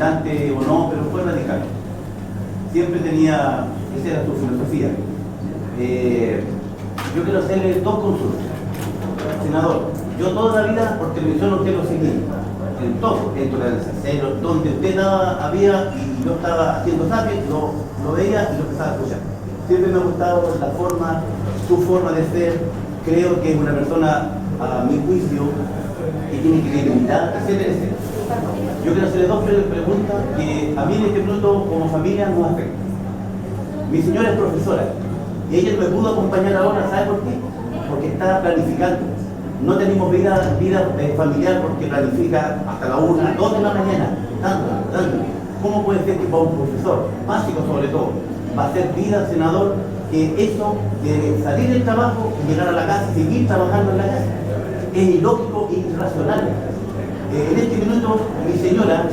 militante o no, pero fue radical. Siempre tenía, esa era su filosofía. Yo quiero hacerle dos consultas. Senador, yo toda la vida por televisión usted lo seguí, en todo, en Tolerancia Cero, donde usted había y yo estaba haciendo zapping, lo veía y lo empezaba a escuchar. Siempre me ha gustado la forma, su forma de ser. Creo que es una persona, a mi juicio, que tiene credibilidad, etcétera, etcétera. Yo quiero hacerle dos preguntas que a mí en este minuto como familia nos afectan. Mi señora es profesora y ella no me pudo acompañar ahora, ¿sabe por qué? Porque está planificando. No tenemos vida familiar porque planifica hasta la 1, 2 de la mañana, dando. ¿Cómo puede ser que para un profesor, básico sobre todo, va a ser vida, senador, que eso de salir del trabajo, llegar a la casa y seguir trabajando en la casa? Es ilógico e irracional. En este minuto, mi señora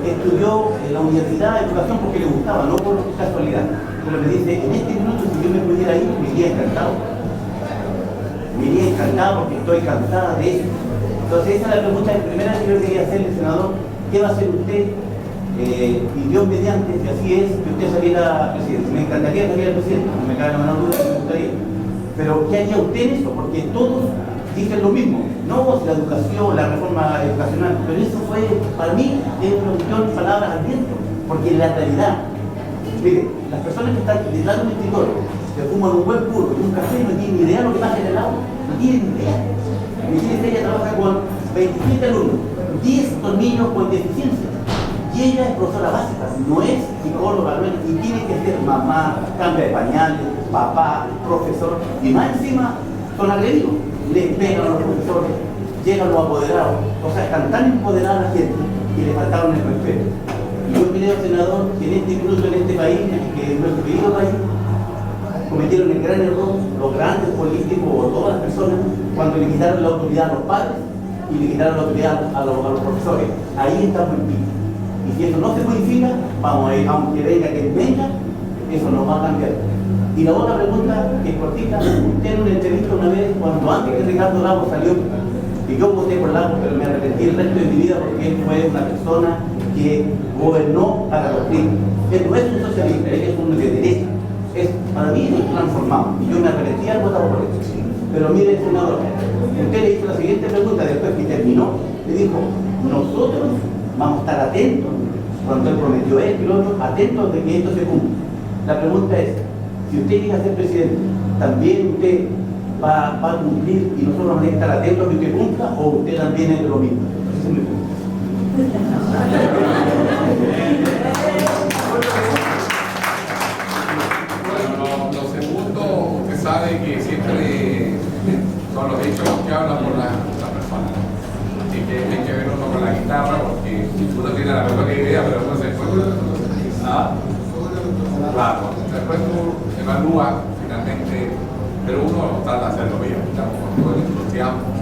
estudió en la universidad de educación porque le gustaba, no por casualidad. Pero me dice, en este minuto, si yo me pudiera ir, me iría encantado. Me iría encantado porque estoy cansada de eso. Entonces, esa es la pregunta primera que yo quería hacerle, senador. ¿Qué va a hacer usted? Y Dios mediante, si así es, que usted saliera presidente. Me encantaría salir presidente, no me cabe la menor duda, me gustaría. Pero, ¿qué haría usted en eso? Porque todos dicen lo mismo. No, la educación, la reforma educacional, pero eso fue, para mí, es una cuestión de palabras al viento, porque en la realidad, mire, las personas que están detrás de un escritorio, que fuman un buen puro y un café, no tienen ni idea de lo que pasa en el agua, no tienen ni idea. Mi tía ella trabaja con 27 alumnos, 10 niños con deficiencia, y ella es profesora básica, no es psicóloga, no es, y tiene que ser mamá, cambia de pañales, papá, profesor, y más encima son agredidos. Les pegan a los profesores, llegan los apoderados, o sea, están tan empoderadas la gente que les faltaron el respeto. Y yo creo, senador, que en este minuto, en este país, que es nuestro querido país, cometieron el gran error los grandes políticos o todas las personas cuando le quitaron la autoridad a los padres y le quitaron la autoridad a los profesores. Ahí estamos en pico. Y si eso no se modifica, vamos a ir, aunque venga quien venga, eso no va a cambiar. Y la otra pregunta, que es cortita, usted en una entrevista una vez, cuando antes que Ricardo Lagos salió, que yo voté por Lagos, pero me arrepentí el resto de mi vida porque él fue una persona que gobernó para los ricos. Él no es un socialista, él es un de derecha. Para mí es transformado, y yo me arrepentí al votar por eso. Pero mire, senador, usted le hizo la siguiente pregunta después que terminó, le dijo, nosotros vamos a estar atentos, cuando él prometió esto y lo otro, atentos de que esto se cumpla. La pregunta es, si usted llega a ser presidente, ¿también usted va a cumplir y nosotros vamos a estar atentos a que usted cumpla o usted también es de lo mismo? Esa es mi pregunta. Bueno, lo segundo, usted sabe que siempre son los hechos que hablan por la persona. Así que hay que ver uno con la guitarra porque uno tiene la mejor idea, pero no se encuentra. Claro, después tú evalúas finalmente, pero uno trata de hacerlo bien, estamos con todo el entusiasmo.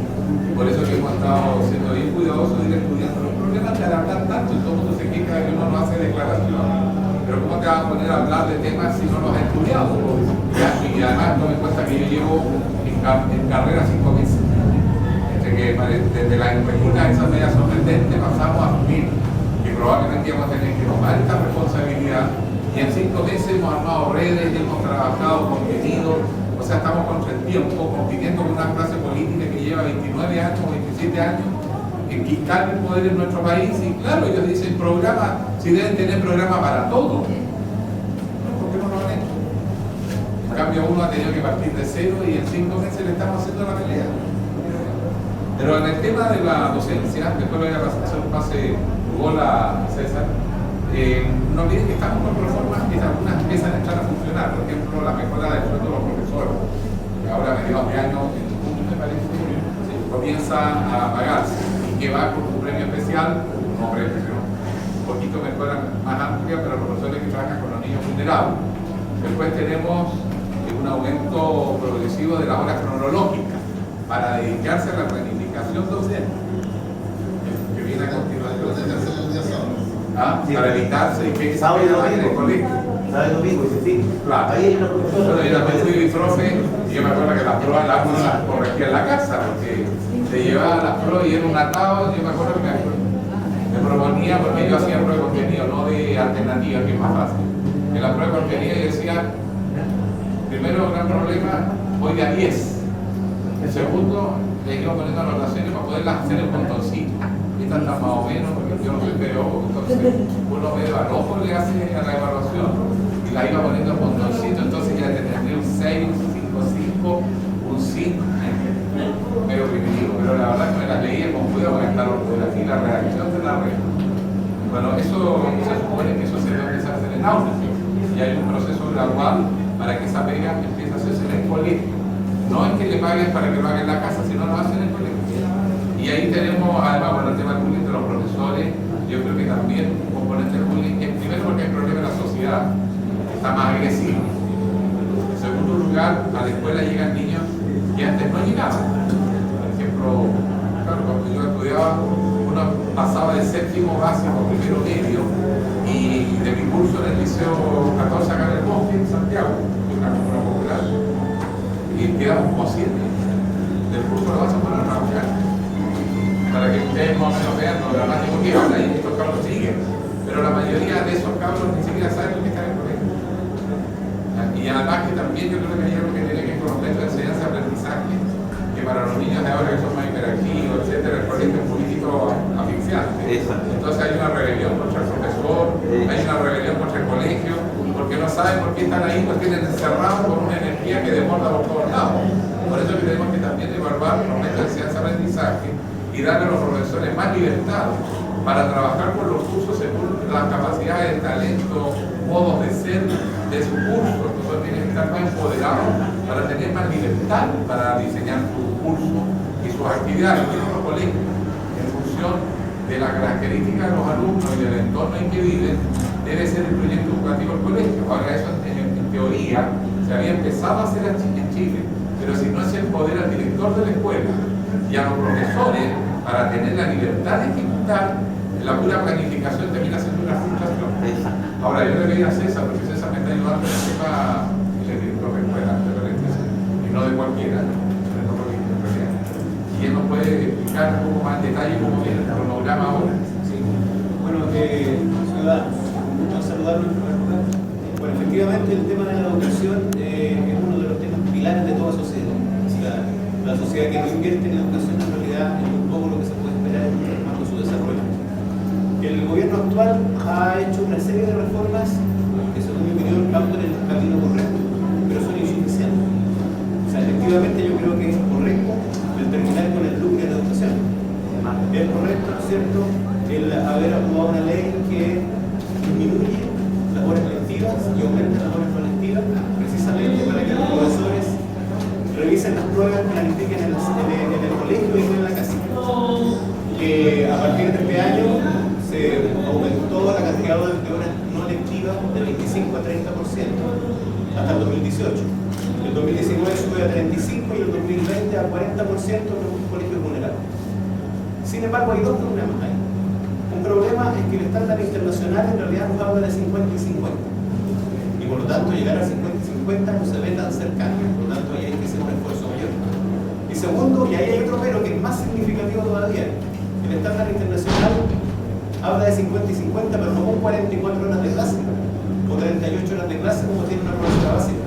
Por eso que hemos estado siendo bien cuidadosos de ir estudiando los problemas de hablar tanto, y todo el mundo se queja de que uno no hace declaraciones. Pero ¿cómo te vas a poner a hablar de temas si no los has estudiado? Y además tome en cuenta que yo llevo en carrera 5 meses. Desde las preguntas esas medias sorprendentes pasamos a asumir que probablemente vamos a tener que tomar esta responsabilidad. Y en 5 meses hemos armado redes, hemos trabajado contenido, o sea, estamos contra el tiempo, compitiendo con una clase política que lleva 29 años o 27 años en quitar el poder en nuestro país. Y claro, ellos dicen programa, si deben tener programa para todo. ¿Por qué no lo han hecho? En cambio, uno ha tenido que partir de cero y en 5 meses le estamos haciendo la pelea. Pero en el tema de la docencia, después voy a hacer un pase, hola César. No olviden que estamos con reformas que algunas empiezan a entrar a funcionar, por ejemplo la mejora del sueldo de los profesores, que ahora a mediados de año, en junio me parece, comienza a pagarse y que va con un premio especial, no premio, sino un poquito mejora más amplia para los profesores que trabajan con los niños vulnerables. Después tenemos un aumento progresivo de las horas cronológicas para dedicarse a la planificación docente, que viene a continuación. Para evitarse y que sábado y domingo en el colegio. Sábado y domingo, sí. Claro. Ahí hay una profesora. Bueno, yo también fui profe y yo me acuerdo que las pruebas las corregía en la casa porque te llevaba las pruebas y era un atado. Yo me acuerdo que me proponía ponía, porque yo hacía prueba de contenido, no de alternativa, que es más fácil. En la prueba de contenido yo decía, primero, gran problema, oiga 10. Segundo, le iba poniendo anotaciones para poderlas hacer en montoncito. Esta está más o menos, porque yo no soy peor, entonces uno medio al ojo le hace a la evaluación y la iba poniendo en montoncito, entonces ya te tendría un 6, un 5, 5, un 5, medio primitivo, pero la verdad que me las leía con cuidado para estar ortografía y la redacción de la regla. Bueno, eso se supone que eso se debe empezar a hacer en aulas y hay un proceso gradual para que esa pega empiece a hacerse en el colegio. No es que le paguen para que lo haga en la casa, sino lo hacen en el colegio. Y ahí tenemos, además, bueno, el tema del bullying de los profesores, yo creo que también un componente del bullying es primero porque hay problema en la sociedad, está más agresivo. En segundo lugar, a la escuela llegan niños que antes no llegaban. Por ejemplo, claro, cuando yo estudiaba, uno pasaba de séptimo básico, primero medio, y de mi curso en el Liceo 14 acá en el Bosque, en Santiago, que es una comuna popular, y quedamos como 7. Del curso lo vas a poner a trabajar. Para que ustedes más o menos vean lo dramático que es, ahí estos cabros siguen. Pero la mayoría de esos cabros ni siquiera saben lo que están en el colegio. Y además que también yo creo que hay algo que tiene que ver con los métodos de enseñanza-aprendizaje, que para los niños de ahora que son más hiperactivos, etcétera, el colegio es un poquitito asfixiante. Entonces hay una rebelión contra el profesor, hay una rebelión contra el colegio, porque no saben por qué están ahí, los tienen encerrados por una energía que desborda por todos lados. Por eso tenemos que también evaluar los métodos de enseñanza-aprendizaje y darle a los profesores más libertad para trabajar con los cursos según las capacidades, el talento, modos de ser de su curso. Los profesores tienen que estar más empoderados para tener más libertad para diseñar su curso y sus actividades en los colegios en función de las características de los alumnos y del entorno en que viven. Debe ser el proyecto educativo del colegio. Ahora eso en teoría se había empezado a hacer en Chile, pero si no se empodera al director de la escuela y a los profesores para tener la libertad de ejecutar, la pura planificación termina siendo una frustración. Ahora yo le voy a César, porque César me está ayudando en el tema del director de escuela, de Valencia, y no de cualquiera, y él nos puede explicar un poco más en detalle cómo viene el cronograma ahora. Sí. Bueno, ciudadanos, gusto saludarlos en primer lugar. Bueno, efectivamente el tema de la educación es uno de los temas pilares de toda sociedad. La sociedad que no invierte en educación en realidad es un poco lo que se puede esperar en cuanto a su desarrollo. El gobierno actual ha hecho una serie de reformas que, según mi opinión, van por el camino correcto, pero son insuficientes. O sea, efectivamente yo creo que es correcto el terminar con el lucro de la educación. Es correcto, ¿no es cierto?, el haber aprobado una ley que disminuye las horas lectivas y aumenta las horas no lectivas, precisamente para que los profesores revisen las pruebas, planifiquen en el colegio y no en la casa. A partir de este año se aumentó la cantidad de horas no lectivas de 25 a 30% hasta el 2018. El 2019 sube a 35% y el 2020 a 40% en los colegios vulnerables. Sin embargo, hay dos problemas ahí. Un problema es que el estándar internacional en realidad nos habla de 50 y 50. Y por lo tanto, llegar a 50 y 50 no se ve tan cercano. Por lo tanto, ahí hay que hacer un esfuerzo mayor. Y segundo, y ahí hay otro pero que es más significativo todavía. El estándar internacional habla de 50 y 50, pero no con 44 horas de clase, o 38 horas de clase como tiene una profesora básica,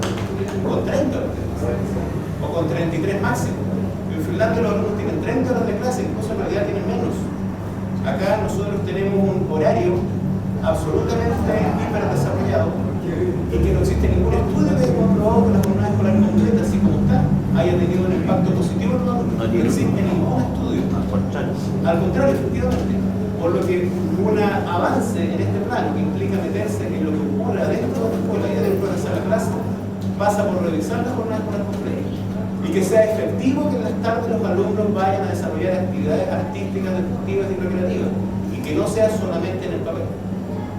con 30 horas de clase, o con 33 máximo. En Finlandia los alumnos tienen 30 horas de clase, incluso en realidad tienen menos. Acá nosotros tenemos un horario absolutamente hiperdesarrollado y que no existe ningún estudio que haya comprobado que la jornada escolar completa, así como está, haya tenido un impacto positivo en los alumnos. No existe ningún estudio. Al contrario, efectivamente. Por lo que un avance en este plano que implica meterse en lo que ocurre adentro de la escuela y adentro de la sala de clase pasa por revisar la jornada escolar completa y que sea efectivo que en las tardes los alumnos vayan a desarrollar actividades artísticas, deportivas y recreativas y que no sea solamente en el papel.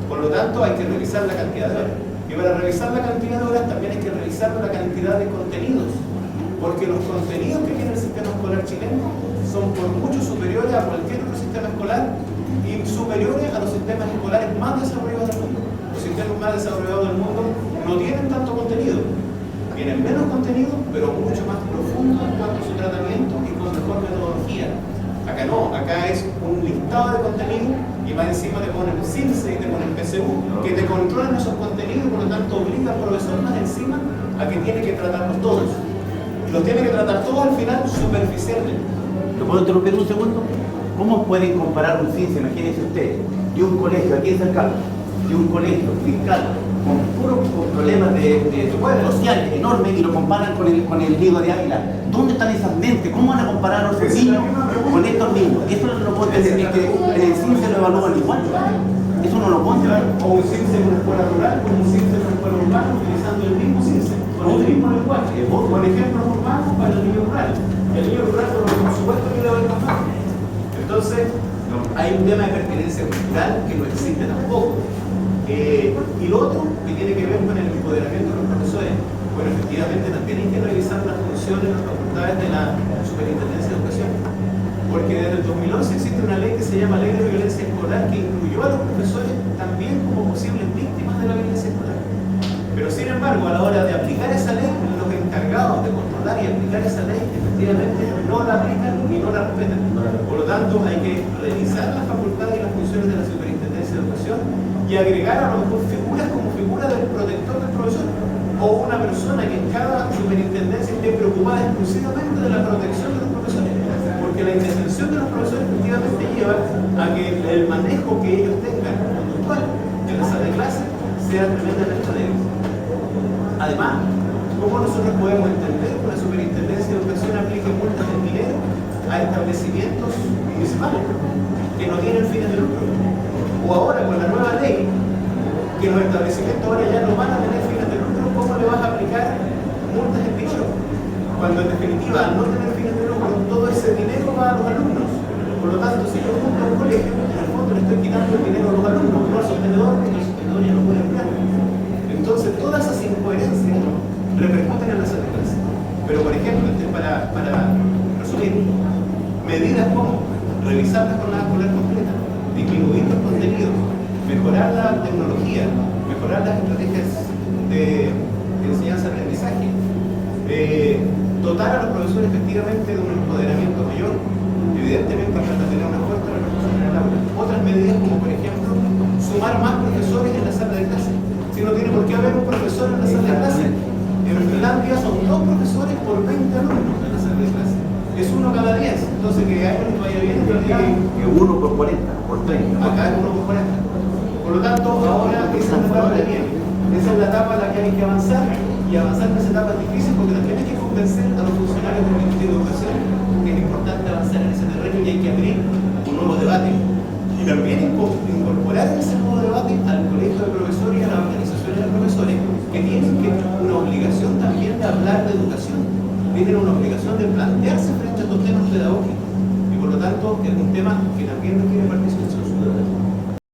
Por lo tanto, hay que revisar la cantidad de horas. Y para revisar la cantidad de horas también hay que revisar la cantidad de contenidos, porque los contenidos que tiene el sistema escolar chileno son por mucho superiores a cualquier otro sistema escolar y superiores a los sistemas escolares más desarrollados del mundo. Los sistemas más desarrollados del mundo no tienen tanto contenido, tienen menos contenido, pero mucho más profundo en cuanto a su tratamiento y con mejor metodología. Acá no, acá es un listado de contenido y más encima te ponen CINCE y te ponen PSU que te controlan esos contenidos y por lo tanto obliga al profesor más encima a que tiene que tratarlos todos. Y los tiene que tratar todos al final superficialmente. ¿Lo puedo interrumpir un segundo? ¿Cómo pueden comparar un CINCE, imagínense ustedes, de un colegio aquí en San Carlos, de un colegio fiscal con puros problemas sociales enormes y lo comparan con el Diego de Ávila? ¿Dónde están esas mentes? ¿Cómo van a comparar a los niños con estos niños? Eso no lo puedo entender, es que el CINCE lo evalúan igual. Eso no lo puedo entender. O un CINCE en una escuela rural, como un CINCE en una escuela urbana, utilizando el mismo CINCE, con el mismo lenguaje, con ejemplos urbanos para el niño rural. El niño rural, por supuesto, que le va a ir más mal. Entonces, hay un tema de pertenencia cultural que no existe tampoco. Y lo otro que tiene que ver con el empoderamiento de los profesores, bueno, efectivamente también hay que revisar las funciones, las facultades de la Superintendencia de Educación, porque desde el 2011 existe una ley que se llama Ley de Violencia Escolar que incluyó a los profesores también como posibles víctimas de la violencia escolar. Pero sin embargo, a la hora de aplicar esa ley, los encargados de controlar y aplicar esa ley efectivamente no la aplican y no la respetan. Por lo tanto, hay que revisar las facultades y las funciones de la Superintendencia de Educación y agregar a lo mejor figuras como figura del protector del profesor o una persona que en cada superintendencia esté preocupada exclusivamente de la protección de los profesores, porque la indefensión de los profesores efectivamente lleva a que el manejo que ellos tengan conductual en la sala de clase sea tremendamente débil. Además, ¿cómo nosotros podemos entender que la Superintendencia de Educación aplique multas de dinero a establecimientos municipales que no tienen fines de lucro? O ahora con la nueva ley, que los establecimientos ahora ya no van a tener fines de lucro, ¿cómo le vas a aplicar multas en dinero? Cuando en definitiva, al no tener fines de lucro, todo ese dinero va a los alumnos. Por lo tanto, si yo monto un colegio, en el fondo le estoy quitando el dinero a los alumnos, no al sostenedor, porque el sostenedor ya no puede emplear. Entonces, todas esas incoherencias repercuten en la sala de clase. Pero, por ejemplo, para resumir, medidas como revisar la jornada escolar completa, disminuir los contenidos, mejorar la tecnología, mejorar las estrategias de enseñanza-aprendizaje, dotar a los profesores efectivamente de un empoderamiento mayor, evidentemente para tener una fuerte repercusión en el aula. Otras medidas como, por ejemplo, sumar más profesores en la sala de clase. Si no tiene por qué haber un profesor en la sala de clase, en Finlandia son 2 profesores por 20 alumnos en la sala de clase. Es 1 cada 10. Entonces, que a ellos les vaya bien, Que 1 por 40, por 30. acá es 1 por 40. Por lo tanto, ahora esa es la etapa de bien. Esa es la etapa en la que hay que avanzar. Y avanzar en esa etapa es difícil porque también hay que convencer a los funcionarios del Ministerio de Educación que es importante avanzar en ese terreno y hay que abrir un nuevo debate. Y también incorporar en ese nuevo debate al colegio de profesores y a las organizaciones de profesores que tienen una obligación también de hablar de educación. Tienen una obligación de plantearse frente a estos temas pedagógicos. Y por lo tanto, es un tema que también requiere participación.